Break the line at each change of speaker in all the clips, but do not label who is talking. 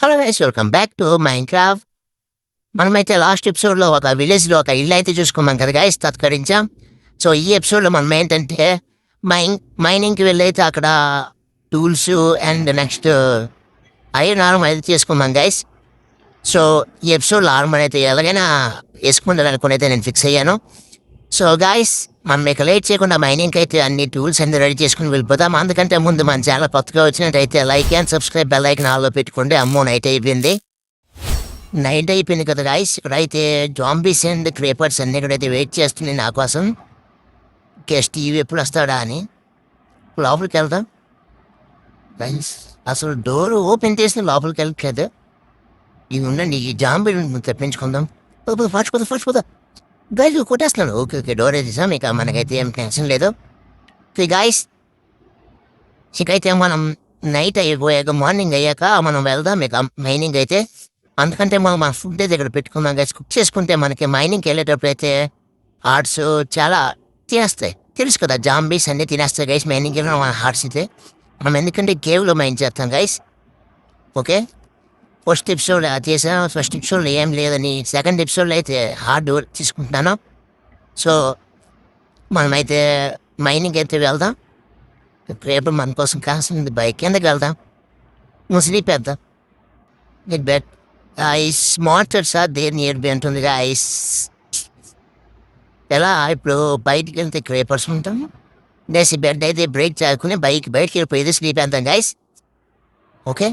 Hello guys, welcome back to Minecraft. మనమైతే last ఎపిసోడ్‌లో ఒక విలేజ్‌లో ఒక ఇల్లు అయితే చూసుకున్నాం కదా గైస్, తత్కరించాం. సో, ఈ ఎపిసోడ్‌లో మనం ఏంటంటే మైనింగ్‌కి వెళ్ళైతే అక్కడ tools and next iron armour అయితే చేసుకున్నాం గైస్. సో, ఈ ఎపిసోడ్‌లో ఆర్మర్ అయితే ఎలాగైనా వేసుకుంటాననుకుని అయితే నేను ఫిక్స్ అయ్యాను. సో గైస్, మనం ఇక లేట్ చేయకుండా మైనింగ్‌కి అయితే అన్ని టూల్స్ అన్ని రెడీ చేసుకొని వెళ్ళిపోదాం. అందుకంటే ముందు మన ఛానల్ కొత్తగా వచ్చినట్టయితే like and subscribe, bell icon ఆల్‌లో పెట్టుకోండి. అమ్మో, నైట్ అయిపోయింది. నైట్ అయిపోయింది కదా గైస్. ఇక్కడైతే జాంబీస్ అండ్ క్రేపర్స్ అన్ని ఇక్కడైతే వెయిట్ చేస్తున్నాయి నా కోసం. స్టీవ్ ఎప్పుడు వస్తాడా అని లోపలికి వెళ్దాం గైస్. అసలు డోర్ ఓపెన్ చేసిన లోపలికి వెళ్ళట్లేదు. ఇవి ఉండండి, ఈ జాంబీ తెప్పించుకుందాం. ఫాస్ట్ పోదా గైస్, కొట్టేస్తున్నాను. ఓకే ఓకే, డోర్ వేసేసాం. ఇక మనకైతే ఏం టెన్షన్ లేదు. ఓకే గైస్, ఇకైతే మనం నైట్ అయిపోయాక మార్నింగ్ అయ్యాక మనం వెళ్దాం ఇక మైనింగ్ అయితే. అందుకంటే మనం మన ఫుడ్ అయితే ఇక్కడ పెట్టుకుందాం గైస్. కుక్ చేసుకుంటే మనకి మైనింగ్కి వెళ్ళేటప్పుడు అయితే హార్ట్స్ చాలా తినేస్తాయి. తెలుసు కదా, జాంబీస్ అన్నీ తినేస్తాయి గైస్ మైనింగ్కి వెళ్ళిన మన హార్ట్స్ అయితే. మనం ఎందుకంటే కేవ్లో మైన్ చేస్తాం గైస్. ఓకే, ఫస్ట్ ఎపిసోడ్ చేసాను. ఫస్ట్ ఎపిసోడ్లో ఏం లేదని సెకండ్ ఎపిసోడ్లో అయితే హార్డ్ తీసుకుంటున్నాను. సో, మనమైతే మైనింగ్ అయితే వెళ్దాం. రేపు మన కోసం కావాల్సింది బైక్ కిందకి వెళ్దాం, స్లీప్ వేద్దాం. It bet ice monsters are there nearby ఉంటుంది ఐస్. ఎలా ఇప్పుడు బయటికి వెళ్తే క్రేపర్స్ ఉంటాం. డేసి బెడ్ అయితే బ్రేక్ చేసుకుని బయటికి వెళ్ళిపోయేది స్లీప్ వేద్దాం గైస్. ఓకే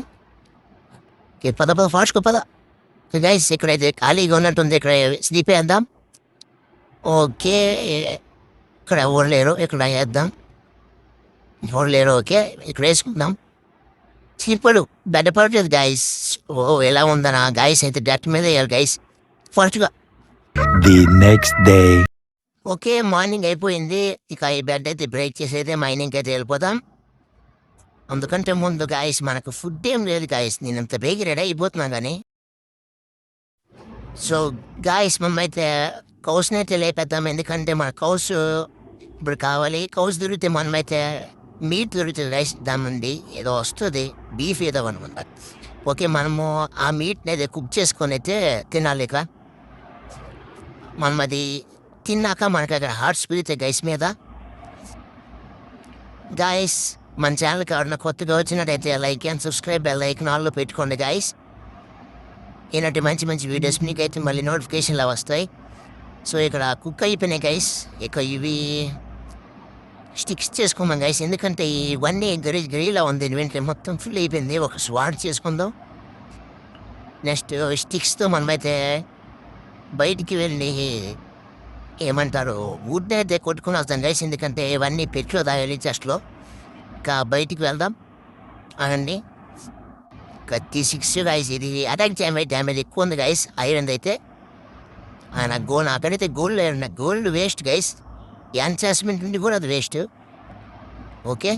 పద ఫాస్ట్గా పద గైస్. ఇక్కడైతే ఖాళీగా ఉన్నట్టుంది, ఇక్కడ స్లీప్ వేద్దాం. ఓకే, ఇక్కడ ఎవరు లేరు, ఇక్కడ వేద్దాం. ఎవరు లేరు, ఓకే ఇక్కడ వేసుకుందాం. ఇప్పుడు బెడ్ పడుతుంది గైస్. ఓ, ఎలా ఉందనా గైస్. అయితే డెట్ మీద వేయాలి గైస్ ఫాస్ట్గా.
The next day.
Okay, morning అయిపోయింది. ఇక ఈ బెడ్ అయితే బ్రేక్ చేసి అయితే మైనింగ్కి అయితే వెళ్ళిపోతాం. అందుకంటే ముందు గాయస్ మనకు ఫుడ్ ఏం లేదు గాయస్. నేను ఇంత బేగి రెడీ అయిపోతున్నా కానీ. సో గాయస్, మనమైతే కౌస్ని అయితే లేపేద్దాం. ఎందుకంటే మన కౌస్ ఇప్పుడు కావాలి. కౌస్ దొరికితే మనమైతే మీట్ దొరుకుతుంది రైస్, దాని నుండి ఏదో వస్తుంది, బీఫ్ ఏదో అనమాట. ఓకే, మనము ఆ మీట్ని అయితే కుక్ చేసుకొని అయితే తినాలి. ఇక మనం అది తిన్నాక మనకి అక్కడ హార్ట్స్ పెరుగుతాయి గైస్ మీద. గాయస్, మన ఛానల్కి ఎవరన్నా కొత్తగా వచ్చినట్టయితే like and subscribe, bell icon ఆన్లో పెట్టుకోండి గైస్. ఇలాంటి మంచి మంచి వీడియోస్ మీకైతే మళ్ళీ నోటిఫికేషన్లు వస్తాయి. సో, ఇక్కడ కుక్ అయిపోయినాయి గైస్. ఇక ఇవి స్టిక్స్ చేసుకోమని గైస్, ఎందుకంటే ఇవన్నీ గరీలా ఉంది. వెంటనే మొత్తం ఫుల్ అయిపోయింది. ఒక స్వాడ్ చేసుకుందాం. నెక్స్ట్ స్టిక్స్తో మనమైతే బయటికి వెళ్ళి ఏమంటారు వుడ్ అయితే కొట్టుకుని వస్తాం గైస్. ఎందుకంటే ఇవన్నీ పెట్లో దాయాలి చెస్ట్లో. ఇంకా బయటికి వెళ్దాం అనండి. 36 గైస్. ఇది అటాక్ డ్యామేజ్ ఎక్కువ ఉంది గైస్ ఐరన్ అయితే. నాకైతే గోల్డ్ లేదు, నాకు గోల్డ్ వేస్ట్ గైస్. ఎన్చాస్మెంట్ నుండి కూడా అది వేస్ట్. ఓకే,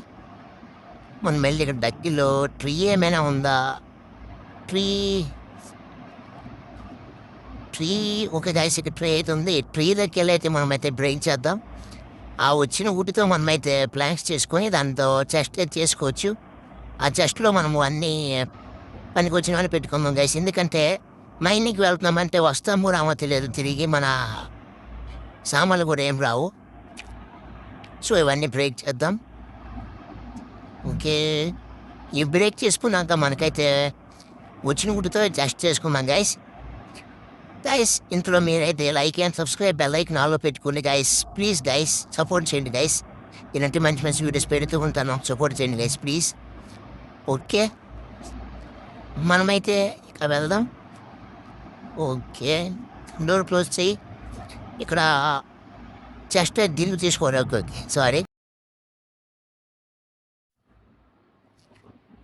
మనం మళ్ళీ ఇక్కడ దగ్గరలో ట్రీ ఏమైనా ఉందా? ట్రీ ఓకే గైస్, ఇక్కడ ట్రీ అయితే ఉంది. ట్రీ దగ్గరికి వెళ్ళి అయితే మనమైతే బ్రేక్ చేద్దాం. ఆ వచ్చిన ఊటితో మనమైతే ప్లాంక్స్ చేసుకొని దాంతో చెస్ట్ అయితే చేసుకోవచ్చు. ఆ చెస్ట్లో మనము అన్నీ పనికి వచ్చినవన్నీ పెట్టుకుందాం గైస్. ఎందుకంటే మైనింగ్కి వెళ్తున్నామంటే వస్తాము రామో తెలియదు, తిరిగి మన సామాన్లు కూడా ఏం రావు. సో, ఇవన్నీ బ్రేక్ చేద్దాం. ఓకే, ఈ బ్రేక్ చేసుకున్నాక మనకైతే వచ్చిన ఊటితో జస్ట్ చేసుకున్నాం గైస్. ఇంట్లో మీరైతే like and subscribe, bell icon ఆన్లో పెట్టుకోండి గైస్. ప్లీజ్ గైస్, సపోర్ట్ చేయండి గైస్. ఇలాంటి మంచి మంచి వీడియోస్ పెడుతూ ఉంటాను, సపోర్ట్ చేయండి గైస్ ప్లీజ్. ఓకే, మనమైతే ఇక్కడ వెళ్దాం. ఓకే, డోర్ క్లోజ్ చేయి. ఇక్కడ చెస్ట్ దిల్లు తీసుకోవాలి. Okay sorry.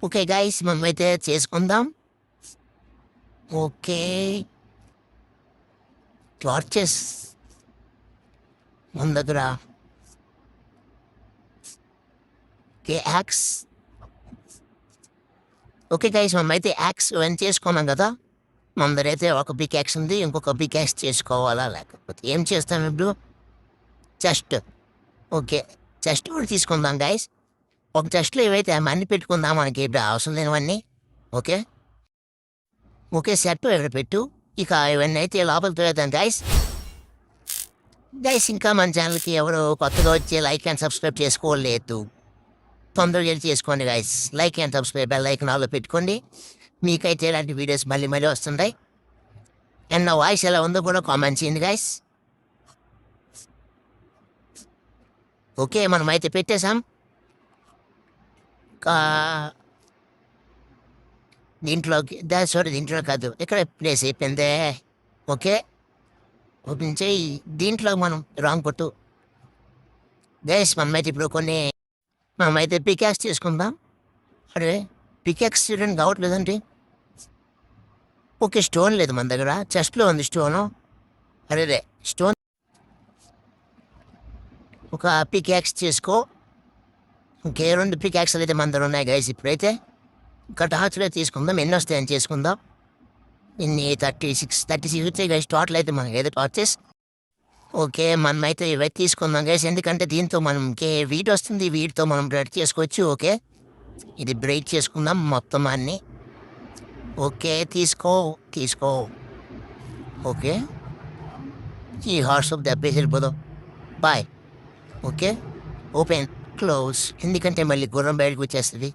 ఓకే గైస్, మనమైతే చేసుకుందాం. ఓకే, టార్చెస్ మన దగ్గర. Okay, axe. ఓకే గైస్, మనమైతే యాక్స్ వన్ చేసుకున్నాం కదా. మన దగ్గర అయితే ఒక బిగ్ యాక్స్ ఉంది, ఇంకొక బిగ్ యాక్స్ చేసుకోవాలా? లేకపోతే ఏం చేస్తాం ఇప్పుడు? చెస్ట్. ఓకే, చెస్ట్ కూడా తీసుకుందాం గైస్. ఒక చెస్ట్లో ఏవైతే అన్నీ పెట్టుకుందాం, మనకి ఇప్పుడు అవసరం లేనివన్నీ. ఓకే, ఓకే సెట్ ఎక్కడ పెట్టు. ఇక ఇవన్నీ అయితే లోపల తోలేద్దాం గైస్. గైస్ ఇంకా మన ఛానల్కి ఎవరు కొత్తగా వచ్చి లైక్ అండ్ సబ్స్క్రైబ్ చేసుకోలేదు, తొందరగా వెళ్ళి చేసుకోండి guys. Like and subscribe bell icon ఆల్లో పెట్టుకోండి. మీకైతే ఇలాంటి వీడియోస్ మళ్ళీ మళ్ళీ వస్తుంటాయి. అండ్ నా వాయిస్ ఎలా ఉందో కూడా కామెంట్ చేయండి గైస్. ఓకే మనం అయితే పెట్టేశాం. దీంట్లోకి సారీ దీంట్లో కాదు, ఇక్కడ ప్లేస్ అయిపోయిందే. ఓకే ఓపెన్ చేయి. దీంట్లో మనం రాంగ్ కొట్టు గైస్. మనమైతే ఇప్పుడు మనమైతే పికాక్స్ తీసుకుందాం. అరే పికాక్స్ చూడండి కావట్లేదండి. ఓకే స్టోన్ లేదు మన దగ్గర, చెస్ట్లో ఉంది స్టోను. అరే స్టోన్ ఒక పికాక్స్ చేసుకో. ఇంకే 2 పికాక్స్లు అయితే మన దగ్గర ఉన్నాయి గైస్. ఇప్పుడైతే ఇంకా టార్చ్లో తీసుకుందాం. ఎన్ని వస్తాయని చేసుకుందాం. ఇన్ని 36 వచ్చాయి గైస్ టోటల్ అయితే మనకి ఏదో టార్చెస్. ఓకే మనమైతే ఇవి తీసుకుందాం గైస్, ఎందుకంటే దీంతో మనకి వీట్ వస్తుంది. వీటితో మనం బ్రెడ్ చేసుకోవచ్చు. ఓకే ఇది బ్రేక్ చేసుకుందాం మొత్తం అన్నీ. ఓకే తీసుకో. ఓకే ఈ హార్స్ ఆఫ్ దెబ్బేసి వెళ్ళిపోదాం. బాయ్. ఓకే ఓపెన్ క్లోజ్, ఎందుకంటే మళ్ళీ గుర్రం బయటకు వచ్చేస్తుంది.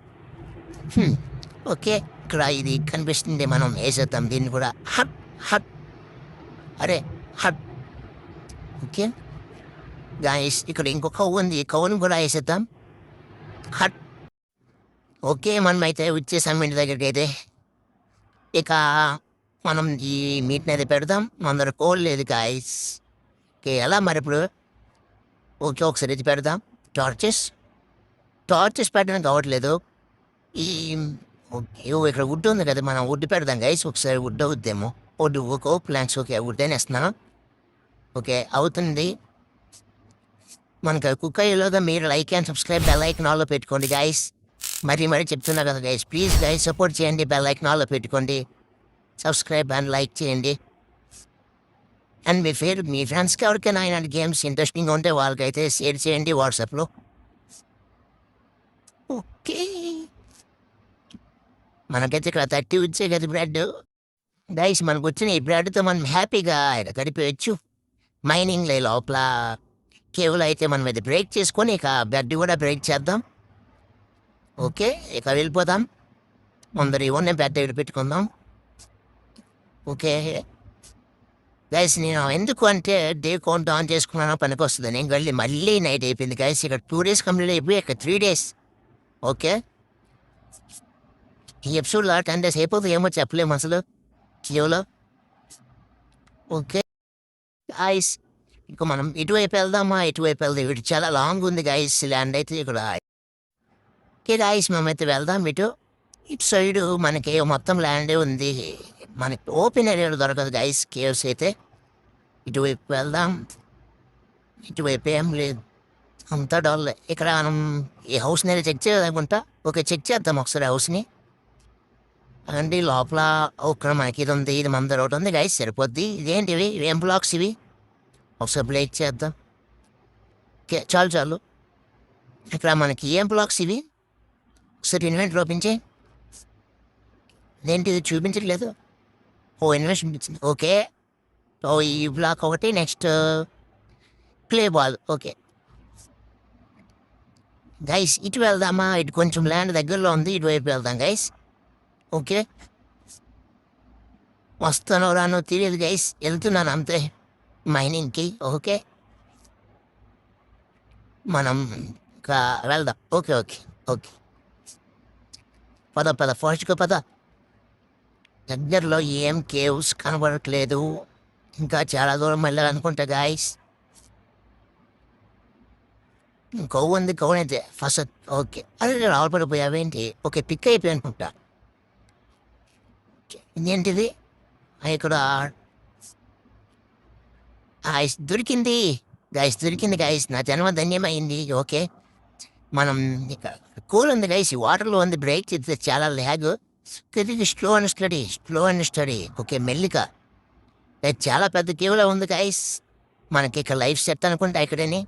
ఓకే ఇక్కడ ఇది కనిపిస్తుంది, మనం వేసేద్దాం దీన్ని కూడా. హట్ అరే హట్. ఓకే గాయస్ ఇక్కడ ఇంకో కవ్వు ఉంది, కవ్వును కూడా వేసేద్దాం. హట్. ఓకే మనమైతే వచ్చేసాం ఇంటి దగ్గరికి అయితే. ఇక మనం ఈ మీట్ని అయితే పెడదాం. మన దగ్గర కోల్ లేదు గాయస్. ఓకే ఎలా మరి ఇప్పుడు. ఓకే ఒకసారి ఇది పెడదాం. టార్చెస్ పెట్టడానికి అవ్వట్లేదు. ఈ ఓకే ఇక్కడ వుడ్ ఉంది కదా, మనం వుడ్ పెడదాం గైస్. ఒకసారి వుడ్ అవుద్దేమో. వుడ్ ఓకో ప్లాంక్స్. ఓకే వుడ్ అని వేస్తున్నాను. ఓకే అవుతుంది. మనకు కుక్ అయ్యేలోగా మీరు like and subscribe bell icon ఆల్లో పెట్టుకోండి గైస్. మరీ చెప్తున్నా కదా గైస్, ప్లీజ్ గైస్ సపోర్ట్ చేయండి. బెల్ ఐకాన్ ఆల్లో పెట్టుకోండి, సబ్స్క్రైబ్ అండ్ లైక్ చేయండి. అండ్ మీ ఫ్రెండ్స్కి ఎవరికైనా ఇలాంటి గేమ్స్ ఇంట్రెస్టింగ్గా ఉంటే వాళ్ళకైతే షేర్ చేయండి వాట్సాప్లో. ఓకే మనకైతే ఇక్కడ 30 వచ్చాయి కదా బ్రెడ్ గైస్. మనకు వచ్చిన ఈ బ్రెడ్తో మనం హ్యాపీగా గడిపేయచ్చు. మైనింగ్ లోపల కేవలం అయితే మనం ఇది బ్రేక్ చేసుకొని ఇక బ్రెడ్ కూడా బ్రేక్ చేద్దాం. ఓకే ఇక వెళ్ళిపోదాం. ముందర ఇవన్నీ బ్రెడ్ పెట్టుకుందాం. ఓకే గైస్ నేను ఎందుకు అంటే డే కౌంట్ ఆన్ చేసుకున్నాను, పనికి వస్తుంది. నేను మళ్ళీ నైట్ అయిపోయింది గైస్. ఇక్కడ 2 days కంప్లీట్ అయిపోయి ఇక్కడ 3 days. ఓకే ఈ ఎపిసోడ్లో 10 days అయిపోతుంది ఏమో చెప్పలేము అసలు జియోలో. ఓకే గైస్ ఇంకా మనం ఇటువైపు వెళ్దామా, ఇటువైపు వెళ్దాం. ఇటు చాలా లాంగ్ ఉంది గైస్ ల్యాండ్ అయితే ఇక్కడ. ఓకే గైస్ మేమైతే వెళ్దాం ఇటు సైడు. మనకి మొత్తం ల్యాండే ఉంది, మనకి ఓపెన్ ఏరియాలో దొరకదు గైస్ కేవ్స్ అయితే. ఇటువైపు వెళ్దాం. ఇటువైపు ఏం లేదు, అంతా డల్. ఇక్కడ మనం ఈ హౌస్ని చెక్ చేయాలనుకుంటా. ఓకే చెక్ చేద్దాం ఒకసారి హౌస్ని. అండి లోపల ఇక్కడ మనకి ఇది ఉంది, ఇది మన దగ్గర ఒకటి ఉంది గైస్, సరిపోద్ది. ఇదేంటివి ఏం బ్లాక్స్ ఇవి, ఒకసారి బ్రేక్ చేద్దాం. ఓకే చాలు. ఇక్కడ మనకి ఏం బ్లాక్స్ ఇవి, ఒకసారి ఇన్వెంటరీ ఓపెన్ చేయి. ఇదేంటి ఇది చూపించట్లేదు. ఇన్వెస్ట్ చూపించింది. ఓకే ఈ బ్లాక్ ఒకటి, next play ball. Okay guys ఇటు వెళ్దామా, ఇటు కొంచెం ల్యాండ్ దగ్గరలో ఉంది, ఇటువైపు వెళ్దాం గైస్. ఓకే వస్తానో రానో తెలియదు గైస్, వెళ్తున్నాను అంతే మైనింగ్కి. ఓకే మనం ఇంకా వెళ్దాం. ఓకే పద ఫాస్ట్గా పద. దగ్గరలో ఏం కేవ్స్ కనబడట్లేదు, ఇంకా చాలా దూరం వెళ్ళాలనుకుంటా గాయస్. కొవ్వు ఉంది, కొవ్వు అయితే ఫస్ట్. ఓకే అదే రావపడిపోయావేంటి. ఓకే పిక్ అయిపోయి అనుకుంటా. ఇదేంటిది ఇక్కడ దొరికింది గైస్, నా జన్మ ధన్యమైంది. ఓకే మనం ఇక కూల్ ఉంది గైస్, వాటర్లో ఉంది. బ్రేక్ చేస్తే చాలా lag. Slow and study. Okay మెల్లిగా. చాలా పెద్ద కేవలం ఉంది గైస్. మనకి ఇక్కడ లైఫ్ సెట్ అనుకుంటా ఇక్కడని.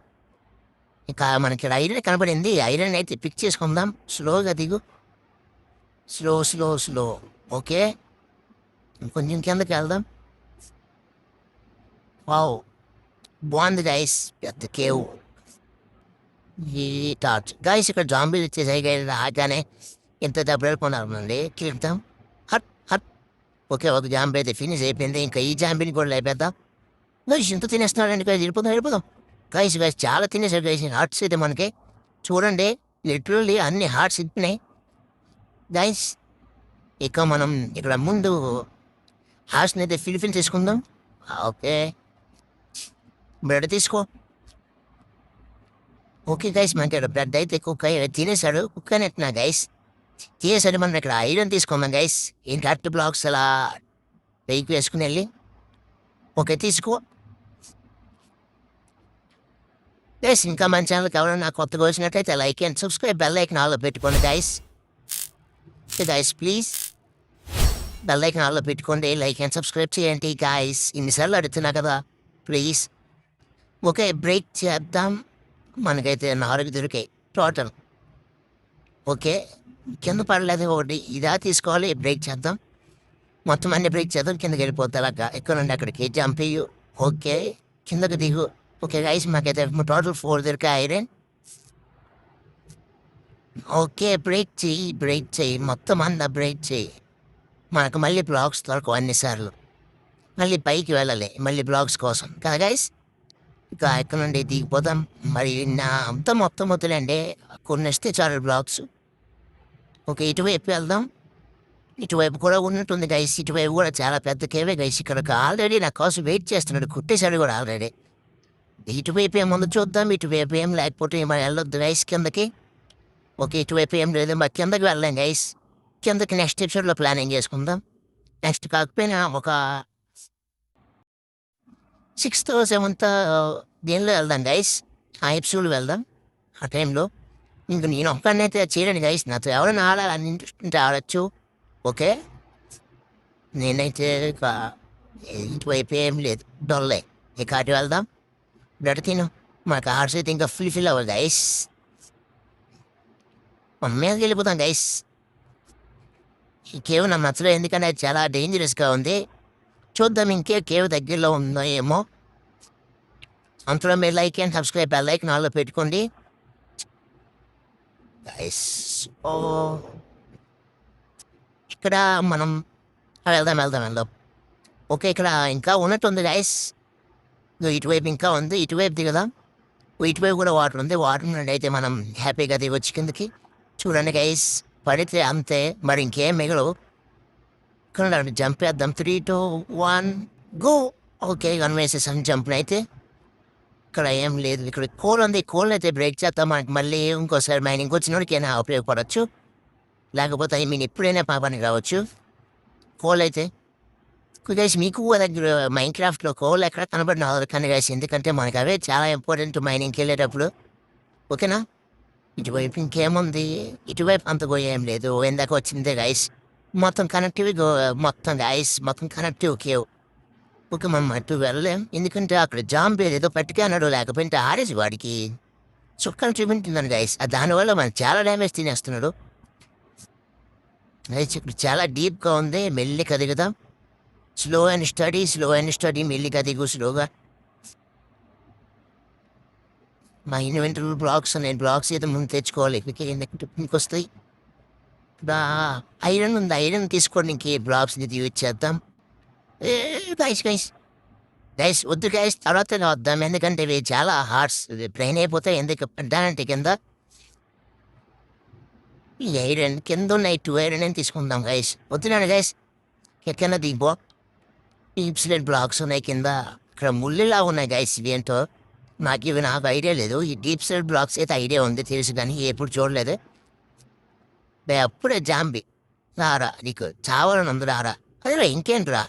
ఇక మనకి ఇక్కడ ఐరన్ కనపడింది, ఐరన్ అయితే పిక్ చేసుకుందాం. స్లోగా దిగు, స్లో. ఓకే కొంచెం కిందకి వెళ్దాం. వావ్! బాగుంది గైస్, పెద్ద కేవ్. ఈ టార్చ్ గైస్, ఇక్కడ జాంబీలు వచ్చేసాయి గైస్. రాగానే ఎంత డబ్బులు వెళ్ళిపోతున్నారండి. కిలుపుతాం. హట్ హట్. ఓకే, ఒక జాంబీ అయితే ఫినిష్ అయిపోయింది. ఇంకా ఈ జాంబీని కూడా లేపేద్దాం. గైస్ ఇంత తినేస్తున్నారండి గైస్. వెళ్ళిపోదాం. గైస్ చాలా తినేసారు గైస్. హార్ట్స్ అయితే మనకి చూడండి, లిటరల్లీ అన్ని హార్ట్స్ ఇప్పినాయి గైస్. ఇక మనం ఇక్కడ ముందు హార్ట్స్ని అయితే ఫిల్ చేసుకుందాం. ఓకే, బ్రెడ్ తీసుకో. ఓకే గైస్, మనకి ఇక్కడ బ్రెడ్ అయితే కుక్ అయ్యి తినేసాడు. Cook అయినట్టున్నా guys. తినేసాడు. మనం ఇక్కడ ఐరన్ తీసుకుందాం గైస్. ఈ డర్ట్ బ్లాక్స్ అలా పైకి వేసుకుని వెళ్ళి. ఓకే, తీసుకో గైస్. ఇంకా మన ఛానల్కి ఎవరైనా కొత్తగా వచ్చినట్టయితే like and subscribe, bell icon ఆల్లో పెట్టుకోండి guys. Guys please bell icon ఆల్లో పెట్టుకోండి, లైక్ అండ్ సబ్స్క్రైబ్ చేయండి గైస్. ఇన్నిసార్లు అడుగుతున్నా కదా, ప్లీజ్. ఓకే, బ్రేక్ చేద్దాం. మనకైతే 4 దొరికాయి టోటల్. ఓకే, కింద పడలేదు ఒకటి. ఇదా తీసుకోవాలి, బ్రేక్ చేద్దాం. మొత్తం అన్ని బ్రేక్ చేద్దాం. కిందకి వెళ్ళిపోతా అలాగా. ఇక్కడ నుండి అక్కడికి జంప్ అయ్యు. ఓకే, కిందకి దిగు. ఓకే గైస్, మాకైతే టోటల్ 4 దొరికాయి ఐరన్. ఓకే, బ్రేక్ చెయ్యి మొత్తం అంతా బ్రేక్ చెయ్యి. మనకు మళ్ళీ బ్లాక్స్ దొరకవు అన్నిసార్లు. మళ్ళీ పైకి వెళ్ళాలి మళ్ళీ బ్లాక్స్ కోసం కదా గైస్. ఇక ఇక్కడ నుండి దిగిపోతాం. మరి నా అంతా మొత్తం వద్దులేండి, కొన్ని వస్తే చాలు బ్లాక్స్. ఓకే, ఇటువైపు వెళ్దాం. ఇటువైపు కూడా ఉన్నట్టుంది గైస్. ఇటువైపు కూడా చాలా పెద్ద కేవే గైస్. ఇక్కడ ఆల్రెడీ నా కోసం వెయిట్ చేస్తున్నాడు, కుట్టేశాడు కూడా ఆల్రెడీ. ఇటువైపు ఏముందో చూద్దాం. ఇటువైపు ఏం లేకపోతే మనం వెళ్ళొద్దు గైస్ కిందకి. ఓకే, ఇటువైపు ఏం లేదు, మరి కిందకి వెళ్ళాం గైస్. కిందకి నెక్స్ట్ ఎపిసోడ్లో ప్లానింగ్ చేసుకుందాం. నెక్స్ట్ కాకపోయినా ఒక 6th or 7th దేనిలో వెళ్దాం గైస్. ఆ ఎపిసోడ్ వెళ్దాం ఆ టైంలో. ఇంక నేను ఒక్కడినైతే చేయలేను గైస్. నాతో ఎవరైనా ఆడాలని ఇంట్రెస్ట్ ఉంటే ఆడచ్చు. ఓకే, నేనైతే ఇక ఇటువైపు ఏం లేదు, డొల్లే. ఇక అటు వెళ్దాం. బ్రెడ్ తిను. మనకు హార్ట్స్ అయితే ఇంకా ఫుల్ అవ్వదు గైస్. మన మీదకి వెళ్ళిపోతాం గైస్. ఈ కేవ్ నాకు నచ్చలేదు, ఎందుకంటే అది చాలా డేంజరస్గా ఉంది. చూద్దాం ఇంకే కేవ్ దగ్గరలో ఉందో ఏమో. అంతలో మీరు like and subscribe, bell icon ఆల్లో పెట్టుకోండి గైస్. ఓ, ఇక్కడ మనం వెళ్దాం. ఓకే, ఇక్కడ ఇంకా ఉన్నట్టుంది గైస్. ఇటువైపు ఇంకా ఉంది. ఇటువైపు దిగదాం. ఇటువైపు కూడా వాటర్ ఉంది. వాటర్ నుండి అయితే మనం హ్యాపీగా దిగొచ్చు కిందకి. చూడండి గైస్, పడితే అంతే, మరి ఇంకేం మిగలవు. ఇక్కడ జంప్ వేద్దాం. 3, 2, 1 గో. ఓకే, గన్ వేసేసాం జంప్ని అయితే. ఇక్కడ ఏం లేదు. ఇక్కడ కోల్ ఉంది. కోల్ అయితే బ్రేక్ చేద్దాం. మనకి మళ్ళీ ఇంకోసారి మైనింగ్ వచ్చినోడికైనా ఉపయోగపడవచ్చు. లేకపోతే మీరు ఎప్పుడైనా పాపానికి రావచ్చు. కోల్ అయితే గైస్, మీకు దగ్గర మైన్క్రాఫ్ట్లో కోల్ ఎక్కడ కనబడిన కానీ గైస్, ఎందుకంటే మనకి అవే చాలా ఇంపార్టెంట్ మైనింగ్కి వెళ్ళేటప్పుడు. ఓకేనా. ఇటువైపు ఇంకేముంది, ఇటువైపు అంత ఏం లేదు. ఎందాక వచ్చిందే గైస్. మొత్తం కనెక్టివ్ కేవ్. ఓకే, మనం అటు వెళ్ళలేం, ఎందుకంటే అక్కడ జాంబీ ఏదో పట్టుకే అన్నాడు. లేకపోతే ఆడేసి వాడికి చుక్కలు చూపించిందని గైస్. దానివల్ల మనం చాలా డ్యామేజ్ తినేస్తున్నాడు గైస్. ఇక్కడ చాలా డీప్గా ఉంది. మెల్లిగా దిగుదాం. స్లో అండ్ స్టడీ మెల్లిగా దిగు స్లోగా. మా ఇన్వెంటరీ బ్లాక్స్ ఉన్నాయి. బ్లాక్స్ అయితే ముందు తెచ్చుకోవాలి. మీకు వస్తాయి. ఐరన్ ఉంది. ఐరన్ తీసుకోండి. ఇంకే బ్లాక్స్ని యూజ్ చేద్దాం. గైస్ వద్దు గైస్, తర్వాత వద్దాం. ఎందుకంటే ఇవి చాలా హార్ట్స్, బ్రెయిన్ అయిపోతాయి. ఎందుకు పడ్డానంటే కింద ఈ ఐరన్ కింద ఉన్నాయి. 2 ఐరన్ అని తీసుకుందాం గైస్. వద్దున్నాను గైస్. కింద దిగిపో. డీప్ బ్లాక్స్ ఉన్నాయి కింద. ఇక్కడ ముళ్ళులా ఉన్నాయి గైస్. ఇవి ఏంటో నాకు ఐడియా లేదు. ఈ డీప్ స్లైడ్ బ్లాక్స్ అయితే ఐడియా ఉంది, తెలుసు, కానీ ఎప్పుడు చూడలేదు. అప్పుడే జాంబీ రారా, నీకు చావాలని ఉంది రారా. అదే ఇంకేంట్రా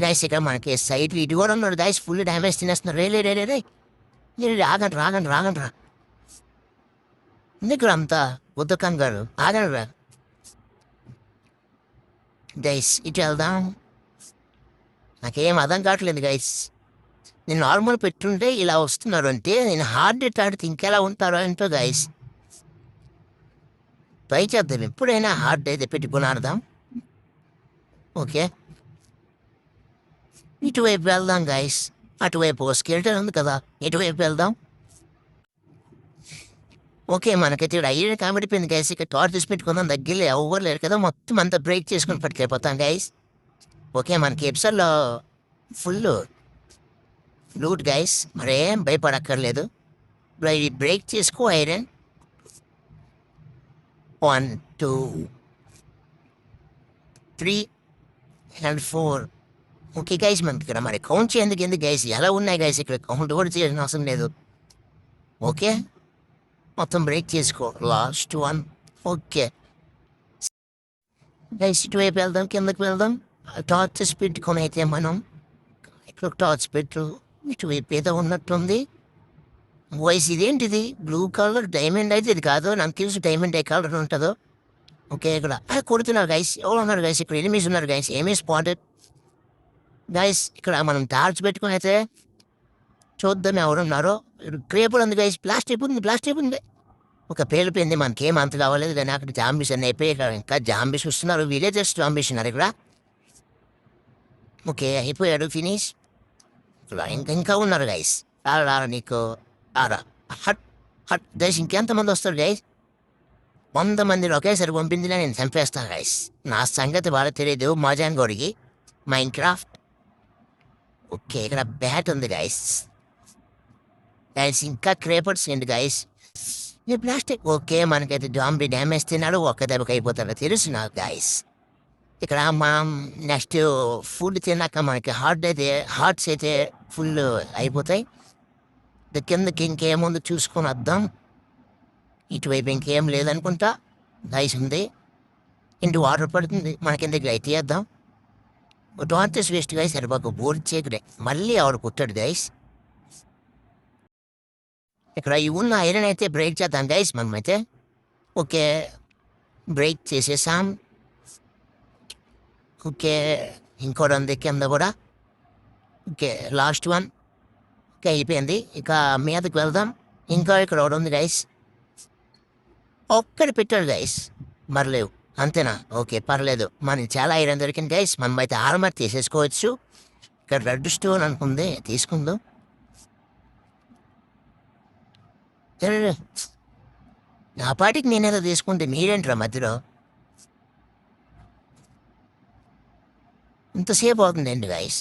గైస్. ఇక్కడ మనకి సైడ్ ఇటు కూడా ఉన్నాడు గైస్. ఫుల్ డ్యామేజ్ తినేస్తున్నారు. రే రాగండి రా. ఎందుకు అంతా ఉద్దకం గారు, ఆగండి రా గైస్. ఇటు వెళ్దాం. నాకేం అర్థం కావట్లేదు గైస్. నేను నార్మల్ పెట్టుంటే ఇలా వస్తున్నారు అంటే, నేను హార్డ్ డేట్ ఆడితే ఇంకెలా ఉంటారో ఏంటో గైస్. ట్రై చేద్దాం. ఎప్పుడైనా హార్డ్ అయితే పెట్టుకుని ఆడదాం. ఓకే, ఇటువైపు వెళ్దాం గైస్. అటువైపు స్కెల్టన్ ఉంది కదా, ఇటువైపు వెళ్దాం. ఓకే, మనకైతే ఇక్కడ ఐరన్ కనబడిపోయింది గైస్. ఇక్కడ టార్చ్ తీసి పెట్టుకుందాం. దగ్గరలో ఎవరు లేరు కదా, మొత్తం అంతా బ్రేక్ చేసుకుని పట్టుకెళ్ళిపోతాం గైస్. ఓకే, మనకి ఎపిసోడ్లో ఫుల్ లూట్ గైస్, మరేం భయపడక్కర్లేదు. బ్రేక్ చేసుకో ఐరన్. 1 2 3 and 4. ఓకే గైస్, మనకి ఇక్కడ మరి కౌంట్ చేయందుకు ఎందుకు గైస్, ఎలా ఉన్నాయి గైస్, ఇక్కడ కౌంట్ కూడా చేయాల్సిన అవసరం లేదు. ఓకే, మొత్తం బ్రేక్ చేసుకో. లాస్ట్ 1. ఓకే గైస్, ఇటువైపు వెళ్దాం, కిందకి వెళ్దాం. టార్చెస్ పెట్టుకొని అయితే మనం ఇక్కడ టార్చ్ పెట్టు. ఇటువైపు ఏదో ఉన్నట్టుంది. వాయిస్ ఇదేంటిది, బ్లూ కలర్ డైమండ్ అయితే ఇది కాదు, నాకు తెలుసు డైమండ్ ఏ కలర్ ఉంటుందో. ఓకే, ఇక్కడ కొడుతున్నారు గైస్, ఎవరు ఉన్నారు గైస్, ఇక్కడ ఎనిమిస్ ఉన్నారు గైస్, ఏమీ స్పాటెడ్ గైస్. ఇక్కడ మనం టార్చ్ పెట్టుకుని అయితే చూద్దాం ఎవరున్నారో. క్రేపులు ఉంది గైస్, ప్లాస్టిక్ ఉంది. ఒక పేలిపోయింది, మనకేం అంత కావాలేదు కానీ అక్కడ జాంబీస్ అన్నీ అయిపోయి ఇక్కడ ఇంకా జాంబీస్ వస్తున్నారు. విలేజెస్ జాంబీస్ ఉన్నారు ఇక్కడ. ఓకే, అయిపోయాడు, ఫినిష్. ఇక్కడ ఇంకా ఉన్నారు గైస్. రారా నీకు రారా. హట్ హట్ గైస్, ఇంకెంతమంది వస్తారు గైస్? 100 మందిని ఒకేసారి పంపించినా నేను చంపేస్తాను గైస్. నా సంగతి వాళ్ళకి తెలియదు. మజాన్ గోడికి మైన్ క్రాఫ్ట్. ఓకే, ఇక్కడ బ్యాట్ ఉంది గైస్. ఇంకా క్రేపర్స్ ఏంటి గైస్, ఈ ప్లాస్టిక్. ఓకే, మనకైతే జాంబీ డ్యామేజ్ తిన్నాడు, ఒక్క దెబ్బకి అయిపోతాడో తెలుసు నాకు గైస్. ఇక్కడ మనం నెక్స్ట్ ఫుడ్ తిన్నాక మనకి హార్ట్స్ అయితే ఫుల్ అయిపోతాయి. కిందకి ఇంకేముందో చూసుకొని వద్దాం. ఇటువైపు ఇంకేం లేదనుకుంటా గైస్. ఉంది ఇంటి వాటర్ పడుతుంది, మనకిందకి లైట్ చేద్దాం. టార్చెస్ వేస్ట్ గైస్, సరిపోక బోర్డు చేయకుడే, మళ్ళీ ఆవిడ కుట్టాడు గైస్. ఇక్కడ ఈ ఉన్న ఐరన్ అయితే బ్రేక్ చేద్దాం గైస్ మనమైతే. ఓకే, బ్రేక్ చేసేసాం. ఓకే, ఇంకోటి ఉంది కింద కూడా. Okay, last 1. ఓకే, అయిపోయింది. ఇక మీదకి వెళ్దాం. ఇంకా ఇక్కడ ఒకటి ఉంది గైస్, ఒక్కటి పెట్టాడు గైస్, మరలేవు అంతేనా? ఓకే, పర్లేదు, మనకి చాలా ఐరన్ దొరికింది గైస్. మనమైతే ఆర్మర్ తీసేసుకోవచ్చు. ఇక్కడ రెడ్ స్టోన్ అనుకుంది, తీసుకుందాం. నా పాటికి నేనేదో తీసుకుంటే మీరేంట్రా మధ్యలో ఇంతసేపు అవుతుందండి గైస్.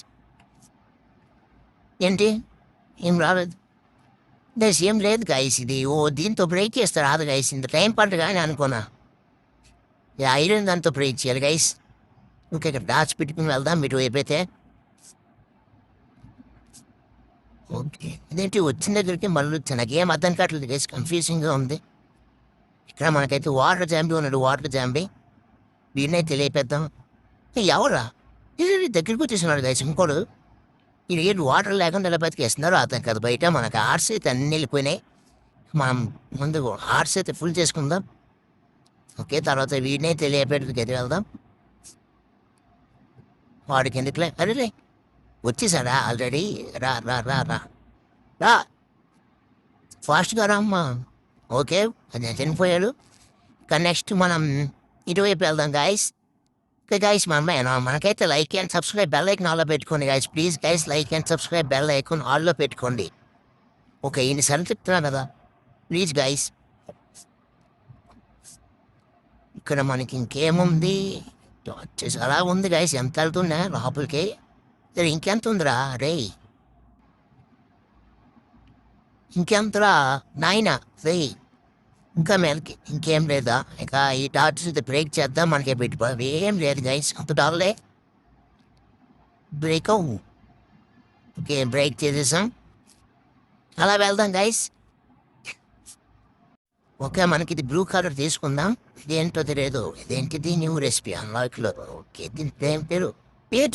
ఏంటి, ఏం రాలేదు గైస్, ఏం లేదు గైస్. ఇది దీంతో బ్రేక్ చేస్తారు రాదు గైస్, ఇంత టైం పడదు కానీ అనుకున్నా. ఈ ఐరన్ దాంతో బ్రేక్ చేయాలి గైస్. ఓకే, ఇక్కడ డాచ్ పెట్టుకుని వెళ్దాం ఇటు వైపైతే. ఓకే, ఇదేంటి వచ్చిన దగ్గరికి మళ్ళీ వచ్చా, నాకేం అర్థం కావట్లేదు గైస్, కన్ఫ్యూజింగ్గా ఉంది. ఇక్కడ మనకైతే వాటర్ జాంబీ ఉన్నాడు, వాటర్ జాంబీ. వీడినైతే తెలియపెద్దాం. ఎవరా ఇది దగ్గరికి వచ్చేస్తున్నాడు గైస్, ఇంకోడు. ఇది ఏంటి వాటర్ లేకుండా ఇలా బతికేస్తున్నారు అతను కదా. బయట మనకు హార్ట్స్ అయితే అన్నీ వెళ్ళిపోయినాయి. మనం ముందు హార్ట్స్ అయితే ఫుల్ చేసుకుందాం. ఓకే, తర్వాత వీడినే తెలియపెట్టుకు ఎదురు వెళ్దాం. వాడికి ఎందుకులే, అరే వచ్చేసాడా ఆల్రెడీ. రా రా రా రా రా ఫాస్ట్గా రా అమ్మా. ఓకే, అది చనిపోయాడు. కానీ నెక్స్ట్ మనం ఇటువైపు వెళ్దాం గాయస్. ఓకే గాయస్, మనకైతే like and subscribe bell icon ఆల్లో పెట్టుకోండి guys. Please guys, like and subscribe bell icon ఆల్లో పెట్టుకోండి. ఓకే, ఇన్నిసార్లు చెప్తున్నా కదా, ప్లీజ్ గైస్. ఇక్కడ మనకి ఇంకేముంది, అలా ఉంది గైస్. ఎంత వెళ్తున్నా లోపలికి, ఇంకెంత ఉందిరా రే, ఇంకెంతరా నాయన రే. ఇంకా మేలకి ఇంకేం లేదా. ఇక ఈ టార్చ్ బ్రేక్ చేద్దాం, మనకి పెట్టుకోవాలి. ఏం లేదు గైస్, అంత డాలే బ్రేక్ అవ్వు. ఓకే, బ్రేక్ చేసేసాం, అలా వెళ్దాం గైస్. ఓకే, మనకి ఇది బ్లూ కలర్ తీసుకుందాం. ఇదేంటో తెలియదు, ఇదేంటిది న్యూ రెసిపీ అన్లాక్లో. ఓకే, దీని పేరు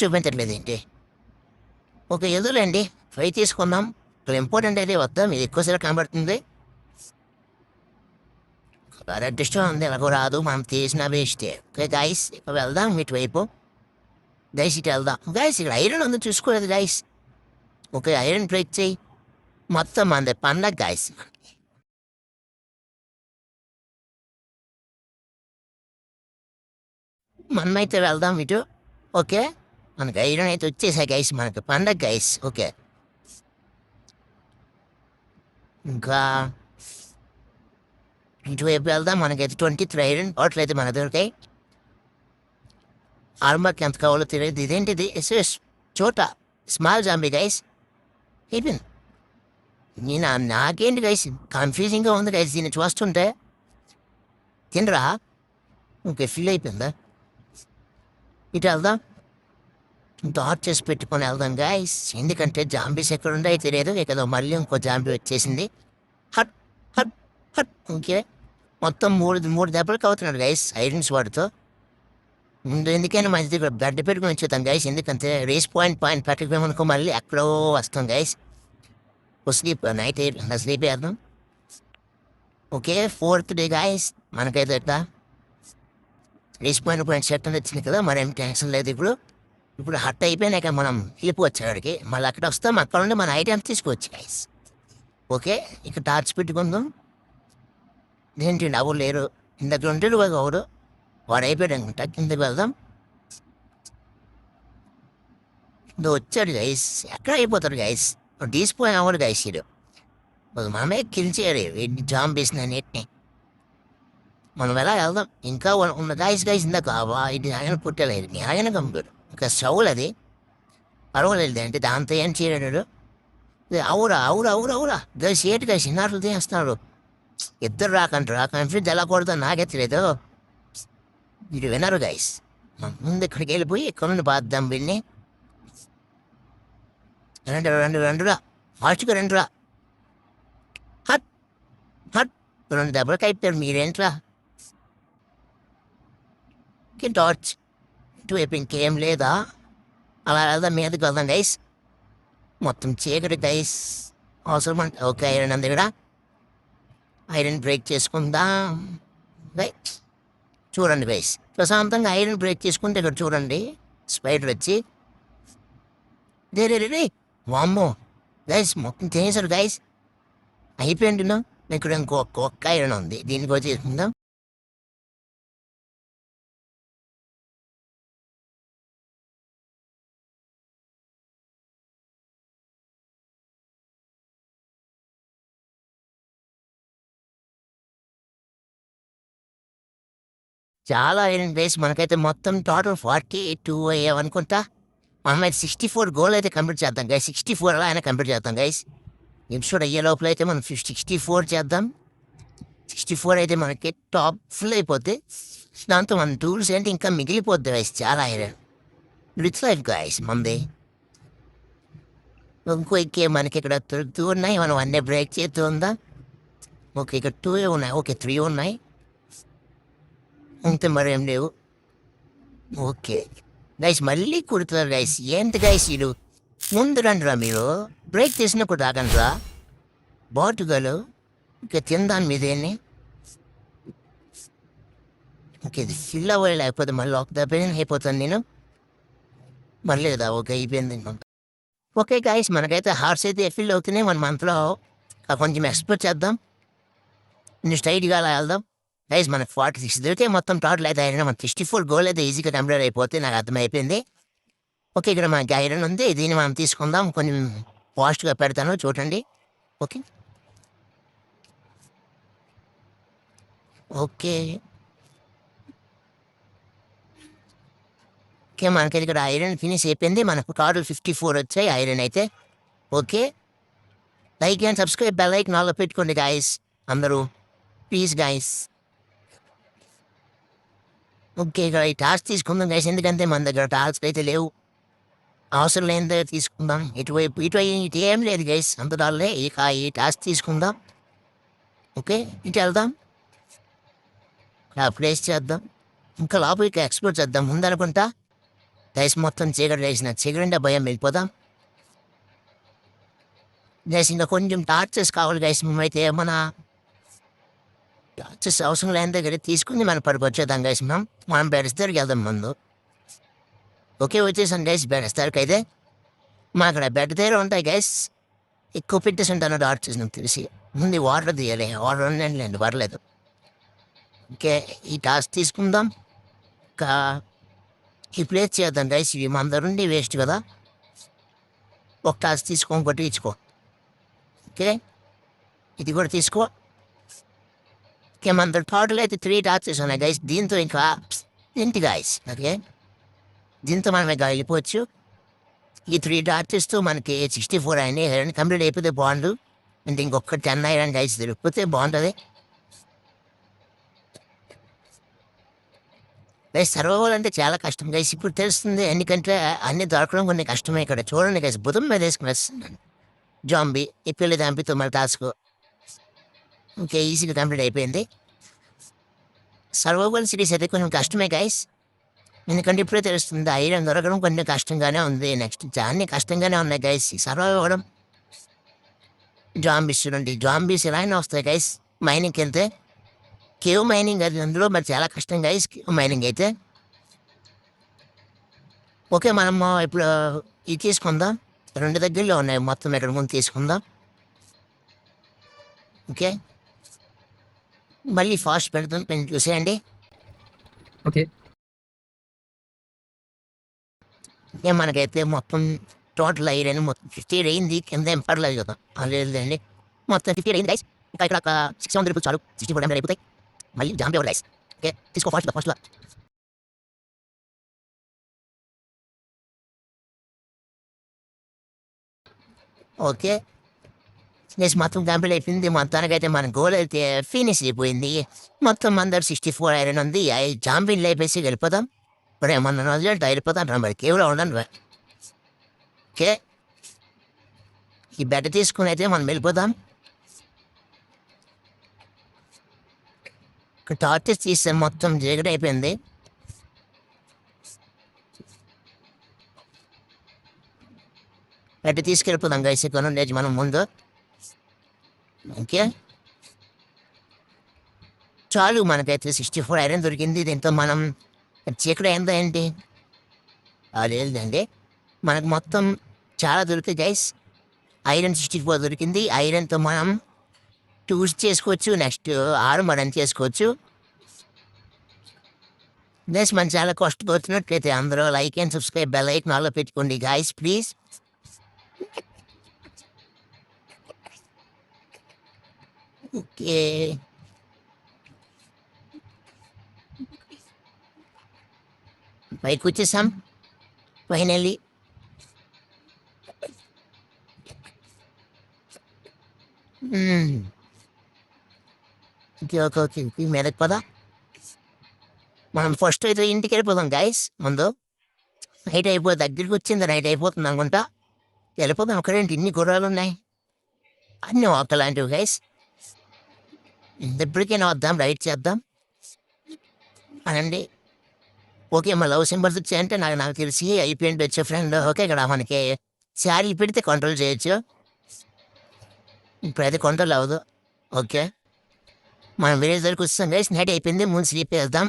చూపించట్లేదు ఏంటి. ఓకే, ఎదురులేండి, ఫ్రై తీసుకుందాం. ఇక్కడ ఇంపార్టెంట్ అయితే వద్దాం, ఇది ఎక్కువసేపు కనబడుతుంది. రెడ్ స్టోన్ ఉంది, ఎలాగో రాదు, మనం తీసిన వేస్టే. ఓకే గైస్, ఇక్కడ వెళ్దాం ఇటువైపు. గైస్ ఇటు వెళ్దాం గైస్. ఇక్కడ ఐరన్ ఉంది, చూసుకోలేదు గైస్. ఓకే, ఐరన్ బ్రేక్ చేయి, మొత్తం మంది పండగ గైస్. మనమైతే వెళ్దాం ఇటు. ఓకే, మనకు ఐరన్ అయితే వచ్చేసాయి గైస్, మనకు పండగ గైస్. ఓకే, ఇంకా ఇటువైపు వెళ్దాం. మనకైతే 23 ఐరన్ బాటిల్ అయితే మనకు దొరికాయి. ఆర్మర్కి ఎంత కావాలో తెలియదు. ఇదేంటిది? ఎస్ఎస్ చోట స్మాల్ జాంబీ గైస్. అయిపోయింది. నాకేంటి గైస్ కన్ఫ్యూజింగ్గా ఉంది గైస్ దీన్ని చూస్తుంటే. తినరా? ఓకే, ఫిల్ అయిపోయిందా? ఇటు వెళ్దాం. డాట్ చేసి పెట్టుకొని వెళ్దాం గైస్, ఎందుకంటే జాంబీస్ ఎక్కడ ఉండే తెలియదు. ఇక్కడ మళ్ళీ ఇంకో జాంబీ వచ్చేసింది. హట్ హట్ హట్. ఓకే, మొత్తం మూడు దెబ్బలకు అవుతున్నాడు గైస్ ఐరన్స్ వాడితో. ముందు ఎందుకైనా మంచిది గడ్డ పెట్టుకుని వచ్చేద్దాం గైస్, ఎందుకంటే రేస్ పాయింట్ పెట్టకపోయామనుకో మళ్ళీ ఎక్కడో వస్తాం గైస్. స్లీప్ నైట్ స్లీప్ వేద్దాం. Okay, 4th day guys. మనకైతే ఎట్లా రేస్ పాయింట్ సెట్ అని వచ్చింది కదా, మరేం టెన్షన్ లేదు. ఇప్పుడు హట్ అయిపోయినాక మనం వెళ్ళిపోవచ్చు అక్కడికి. మళ్ళీ అక్కడ వస్తాం, అక్కడ నుండి మన ఐటమ్స్ తీసుకోవచ్చు గైస్. ఓకే, ఇక్కడ టార్చ్ పెట్టుకుందాం. ఏంటి ఎవరు లేరు, ఇందక్కడ ఉంటే ఎవరు వాడు అయిపోయాడు అనుకుంటా. కిందకి వెళ్దాం. వచ్చాడు గైస్. ఎక్కడ అయిపోతాడు గైస్, తీసిపోయి అవ్వడు గైస్. ఇది మనమే కిల్ చేయరు జాంబీస్ అన్నిటిని. మనం ఎలా వెళ్దాం. ఇంకా ఉన్న గైస్ ఇందాక ఇది ఆయన పుట్టలేదు, ఆయన కంప్యూటర్ ఇంకా సౌల్ అది పర్వాలేదు అంటే దాంతో ఏం చేయలేడు. అవురా గైస్ ఏంటి గైస్ ఇన్నాళ్ళు తీస్తున్నాడు. ఇద్దరు రాకంటారా? కన్ఫ్యూజ్ ఎలా కొడతాను నాకే తెలియదు. ఇది వినరు గైస్. ముందు ఇక్కడికి వెళ్ళిపోయి ఇక్కడ నుండి బాద్దాం వీళ్ళని. రండురా ఫాస్ట్గా రండిరా. హట్ హట్ 2 దెబ్బలకి అయిపోయారు మీరేంట్రా. టార్చ్ ఇటువైపు ఇంకేం లేదా? అలా వెళ్దాం, మీదకి వెళ్దాం గైస్. మొత్తం చీకటి గైస్ అవసరం అంటే. ఓకే, ఐరన్ ఉంది ఇక్కడ. ఐరన్ బ్రేక్ చేసుకుందాం గైస్. చూడండి గైస్, ప్రశాంతంగా ఐరన్ బ్రేక్ చేసుకుంటే ఇక్కడ చూడండి స్పైడర్ వచ్చి రే వామ్మో గైస్ మొత్తం తినేసారు గైస్. అయిపోయింది. ఇక్కడ ఇంకొక ఐరన్ ఉంది, దీనికి వచ్చి చేసుకుందాం. చాలా ఐరన్ గైస్. మనకైతే మొత్తం టోటల్ 42 అయ్యామనుకుంటా. మనమైతే 64 గోల్ అయితే కంప్లీట్ చేద్దాం గైస్. 64 అలా అయినా కంప్లీట్ చేద్దాం గైస్. ఎపిసోడ్ అయ్యే లోపల అయితే మనం 64 చేద్దాం. 64 అయితే మనకి టాప్ ఫుల్ అయిపోద్ది. దాంతో మన టూల్స్ ఏంటి ఇంకా మిగిలిపోద్ది గైస్. చాలా ఐరన్ రిచ్ లైఫ్ గైస్ మంది. ఇంకో ఎక్కే మనకి ఇక్కడ 2 ఉన్నాయి, మనం అన్నీ బ్రేక్ చేస్తూ ఉందా. ఓకే, ఇక్కడ 2 ఉన్నాయి. ఓకే, 3 ఉన్నాయి అంతే, మరేం లేవు. ఓకే గైస్, మళ్ళీ కుడుతున్నారు గైస్. ఏంటి గైస్ వీళ్ళు? ముందు రండిరా, మీరు బ్రేక్ చేసినప్పుడు రాకండిరా బాటుగాలు. ఇంకా తిందాను మీదేన్ని. ఓకే, ఇది ఫిల్ అవ్వాలి, లేకపోతే మళ్ళీ ఒక దెబ్బ అయిపోతాను నేను మళ్ళీ కదా. ఓకే, అయిపోయింది. ఓకే గైస్, మనకైతే హార్స్ అయితే ఫిల్ అవుతున్నాయి. మన మంత్లో కొంచెం ఎక్స్ప్లోర్ చేద్దాం, కొంచెం స్ట్రైట్గా అలా వెళ్దాం గైస్. మనకు 46 దొరికే మొత్తం టోటల్ అయితే ఐరన్. మన 64 గోల్ అయితే ఈజీగా కంప్లీట్ అయిపోతే నాకు అర్థమైపోయింది. ఓకే, ఇక్కడ మనకి ఐరన్ ఉంది, దీన్ని మనం తీసుకుందాం. కొంచెం ఫాస్ట్గా పెడతాను చూడండి. ఓకే ఓకే ఓకే మనకి ఇక్కడ ఐరన్ ఫినిష్ అయిపోయింది. మనకు టోటల్ 54 వచ్చాయి ఐరన్ అయితే. Okay, like and subscribe, bell icon ఆన్లో పెట్టుకోండి గాయస్ అందరూ ప్లీజ్ గాయస్. ఓకే, ఇక్కడ ఈ టాస్క్ తీసుకుందాం గైస్, ఎందుకంటే మన దగ్గర టాస్క్ అయితే లేవు. అవసరం లేనిదే తీసుకుందాం. ఇటువైపు ఇటు ఏం లేదు గైస్, అంతదాలే. ఇక ఈ టాస్క్ తీసుకుందాం. ఓకే, ఇటు వెళ్దాం, ప్లేస్ చేద్దాం, ఇంకా లోపలికి ఎక్స్ప్లోర్ చేద్దాం ముందనుకుంటా గైస్. మొత్తం చీకటి వేసిన చీకటి భయం వెళ్ళిపోదాం గైస్. ఇంకా కొంచెం టార్చెస్ కావాలి గైస్. మేమైతే మన టార్చెస్ అవసరం లేని దగ్గర తీసుకుని మనం పడిపోచ్చేద్దాం గైస్. మనం బెడస్తారికి వెళ్దాం ముందు. ఓకే, వచ్చేసాం గైస్ బెడస్తారికి అయితే. మా అక్కడ బెడ్ దగ్గర ఉంటాయి గైస్, ఎక్కువ పెట్టేసి ఉంటాను టార్చెస్ నాకు తెలిసి. ముందు వాటర్ తీయాలి, వాటర్ ఉండండి పర్లేదు. ఓకే, ఈ టాస్క్ తీసుకుందాం. ఇంకా ఇప్పుడు ఏది చేద్దాం గైస్, ఇవి మన దగ్గర ఉండి వేస్ట్ కదా. ఒక టాస్ తీసుకో, ఇంకోటి ఇచ్చుకో. ఓకే, ఇది కూడా తీసుకో. ఓకే, మన దగ్గర టోటల్ అయితే 3 టార్చెస్ ఉన్నాయి గైస్. దీంతో ఇంకా ఏంటి గైస్, ఓకే దీంతో మనం ఇంకా వెళ్ళిపోవచ్చు. ఈ 3 టార్చెస్తో మనకి 64 ఐరన్ కంప్లీట్ అయిపోతే బాగుండు. అంటే ఇంకొక 10 ఐరన్ గైస్ దొరికిపోతే బాగుంటుంది. గైస్ సర్వైవల్ అంటే చాలా కష్టం గైస్, ఇప్పుడు తెలుస్తుంది. ఎందుకంటే అన్ని దొరకడం కొన్ని కష్టమే. ఇక్కడ చూడండి గైస్, బుధం మీద వేసుకుని వస్తున్నాను. జాంబీ ఇప్పుడు దాంపితో మన టాస్క్ ఓకే ఈజీగా కంప్లీట్ అయిపోయింది. సర్వైవల్ సిరీస్ అయితే కొంచెం కష్టమే గైస్, ఎందుకంటే ఇప్పుడే తెలుస్తుంది ఐరన్ దొరకడం కొంచెం కష్టంగానే ఉంది. నెక్స్ట్ అన్ని కష్టంగానే ఉన్నాయి గైస్. సర్వైవ్ అవ్వడం. జాంబీస్ చూడండి, జాంబీస్ ఎలా అయినా వస్తాయి గైస్ మైనింగ్కి వెళ్తే. కేవ్ మైనింగ్ అది అందులో మరి చాలా కష్టం గైస్, కేవ్ మైనింగ్ అయితే. ఓకే, మనము ఇప్పుడు ఇది తీసుకుందాం. 2 దగ్గరలో ఉన్నాయి మొత్తం, ఇక్కడ ముందు తీసుకుందాం. ఓకే, మళ్ళీ ఫాస్ట్ పెడతాం, పెన్ చూసేయండి.
ఓకే.
మనకైతే మొత్తం టోటల్ ఐరన్ మొత్తం 50 అయింది. కింద ఏం పర్లేదు కదా, లేదండి మొత్తం 50 అయింది గైస్. ఇంకా ఇక్కడ ఒక 600 రూపీస్ చాలు, 64 డైమండ్ అయిపోతాయి. మళ్ళీ జాంబీ ఎవరు గైస్. ఓకే తీసుకో ఫాస్ట్గా. ఓకే నెక్స్ట్ మొత్తం కంప్లీట్ అయిపోయింది. మొత్తానికైతే మన గోల్ అయితే ఫినిష్ అయిపోయింది. మొత్తం అందరు 64 ఐరన్ ఉంది. జాంబీని లేపేసి వెళ్ళిపోతాం. మరి మన రోజులు వెళ్ళిపోతాం రా, మరి కేవలం ఉండండి. ఓకే, ఈ బెడ్ తీసుకుని అయితే మనం వెళ్ళిపోతాం. టార్చెస్ తీస్తే మొత్తం జిగట అయిపోయింది. బెడ్ తీసుకెళ్ళిపోదాం గైస్, ఇక్కడ ఉండేది మనం ముందు. ఓకే చాలు, మనకైతే 64 ఐరన్ దొరికింది. దీంతో మనం చీకటి ఎంత ఏంటి లేదండి, మనకు మొత్తం చాలా దొరికింది గైస్. ఐరన్ 64 దొరికింది. ఐరన్తో మనం టూల్స్ చేసుకోవచ్చు, నెక్స్ట్ ఆర్మర్ చేసుకోవచ్చు. గైస్ మన చాలా కష్టపడుతున్నట్లయితే అందరూ like and subscribe, bell icon ఆన్లో పెట్టుకోండి గైస్ ప్లీజ్. ఓకే పైకి వచ్చేసాం ఫైనల్లీ. ఓకే ఓకే ఓకే మీదకి పదా. మనం ఫస్ట్ అయితే ఇంటికి వెళ్ళిపోదాం గైస్. ముందు నైట్ అయిపోతుంది, దగ్గరికి వచ్చింది, నైట్ అయిపోతుంది అనుకుంటా. వెళ్ళిపోదాం. అక్కడేంటి ఇన్ని గుర్రాలు ఉన్నాయి, అన్నీ ఒకలాంటివి గైస్. ఇప్పటికైనా వద్దాం, రైడ్ చేద్దాం అనండి. ఓకే, మా లవ్ సింబల్స్ వచ్చాయంటే నాకు తెలిసి అయిపోయింది వచ్చే ఫ్రెండ్. ఓకే, ఇక్కడ మనకి శారీ పెడితే కంట్రోల్ చేయొచ్చు, ఇప్పుడైతే కంట్రోల్ అవ్వదు. ఓకే, మనం విలేజ్ దగ్గరికి వస్తాం గైస్. నైట్ అయిపోయింది, ముందు స్లీప్ వేద్దాం.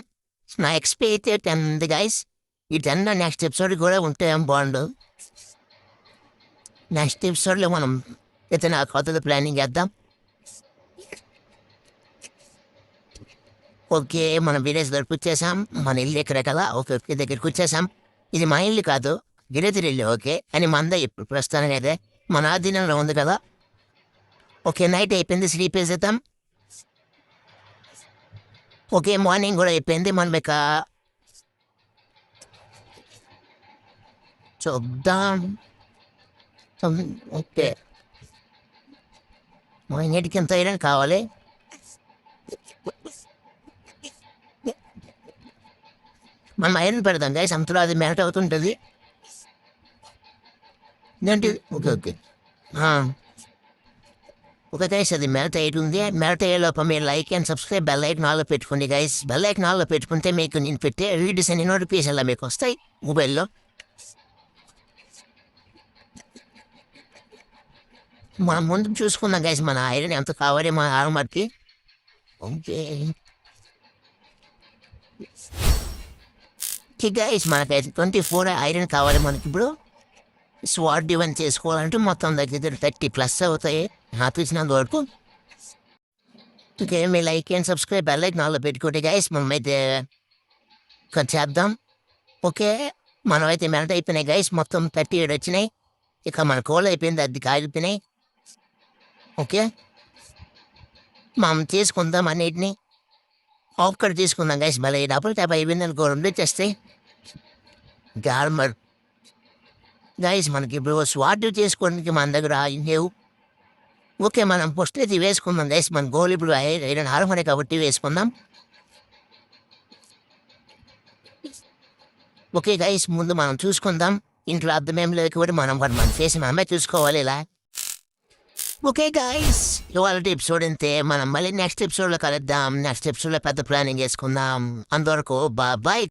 నా ఎక్స్పీ అయితే 10 ఉంది గైస్. ఈ 10 నెక్స్ట్ ఎపిసోడ్ కూడా ఉంటే ఏం బాగుండు. నెక్స్ట్ ఎపిసోడ్లో మనం ఏదైనా కొత్తది ప్లానింగ్ చేద్దాం. ఓకే, మన విలేజ్ దగ్గరికి వచ్చేసాం. మన ఇల్లు ఇక్కడ కదా. ఓకే ఓకే దగ్గరికి వచ్చేసాం. ఇది మా ఇల్లు కాదు, గిరిజర్ ఇల్లు. ఓకే, అని మంద ఇప్పుడు ప్రస్తుతానికి అయితే మన ఆధీనంలో ఉంది కదా. ఓకే, నైట్ అయిపోయింది, స్లీప్ వేసేద్దాం. ఓకే, మార్నింగ్ కూడా అయిపోయింది. మనం ఇక చూద్దాం. ఓకే, మన నీటికి ఎంత ఐరన్ కావాలి. మనం ఐరన్ పెడదాం గైస్, అంతలో అది మెల్ట్ అవుతుంటుంది. ఏంటి ఓకే ఓకే ఓకే గైస్, అది మెల్ట్ అవుతుంది. మెల్ట్ అయ్యేలోపు మీరు like and subscribe, bell icon ఆన్లో పెట్టుకోండి గైస్. బెల్ ఐకాన్ ఆన్లో పెట్టుకుంటే మీకు నేను పెట్టే వీడియోస్ అన్ని నోటిఫికేషన్లో మీకు వస్తాయి మొబైల్లో. మనం ముందు చూసుకున్నాం గైస్ మన ఐరన్ ఎంత కావాలి మన ఆర్మర్కి. ఓకే గైస్, మనకైతే 24 ఐరన్ కావాలి మనకి ఇప్పుడు. స్వాట్ డివైన్ చేసుకోవాలంటే మొత్తం దగ్గర 30+ అవుతాయి నాకు తెలిసినంత వరకు. Okay, me like and subscribe bell icon ఆన్లో పెట్టుకోండి గైస్. మనమైతే చేద్దాం. ఓకే, మనమైతే మెల్ట్ అయిపోయినాయి గైస్, మొత్తం 37 వచ్చినాయి. ఇక మన కోల్ అయిపోయింది, అది కాగిపోయినాయి. ఓకే, మనం తీసుకుందాం అన్నిటిని. ఒక్కటి తీసుకుందాం గైస్, మళ్ళీ డబుల్ ట్యాప్ అయిపోయింది అనుకో, రెండు వచ్చేస్తాయి. గార్మర్ గైస్, మనకి ఇప్పుడు స్వాట్ చేసుకోవడానికి మన దగ్గర ఏం లేవు. ఓకే, మనం ఫస్ట్ అయితే వేసుకుందాం గైస్. మన గోల్ ఇప్పుడు ఐరన్ హార్మోని కాబట్టి వేసుకుందాం. ఓకే గైస్, ముందు మనం చూసుకుందాం. ఇంట్లో అర్థమేం లేకపోతే మనం మన ఫేస్ మనమే చూసుకోవాలి ఇలా. ఓకే గైస్, ఇవాళ ఎపిసోడ్ అంతే. మనం మళ్ళీ నెక్స్ట్ ఎపిసోడ్లో కలుద్దాం. నెక్స్ట్ ఎపిసోడ్లో పెద్ద ప్లానింగ్ వేసుకుందాం. అంతవరకు బాయ్.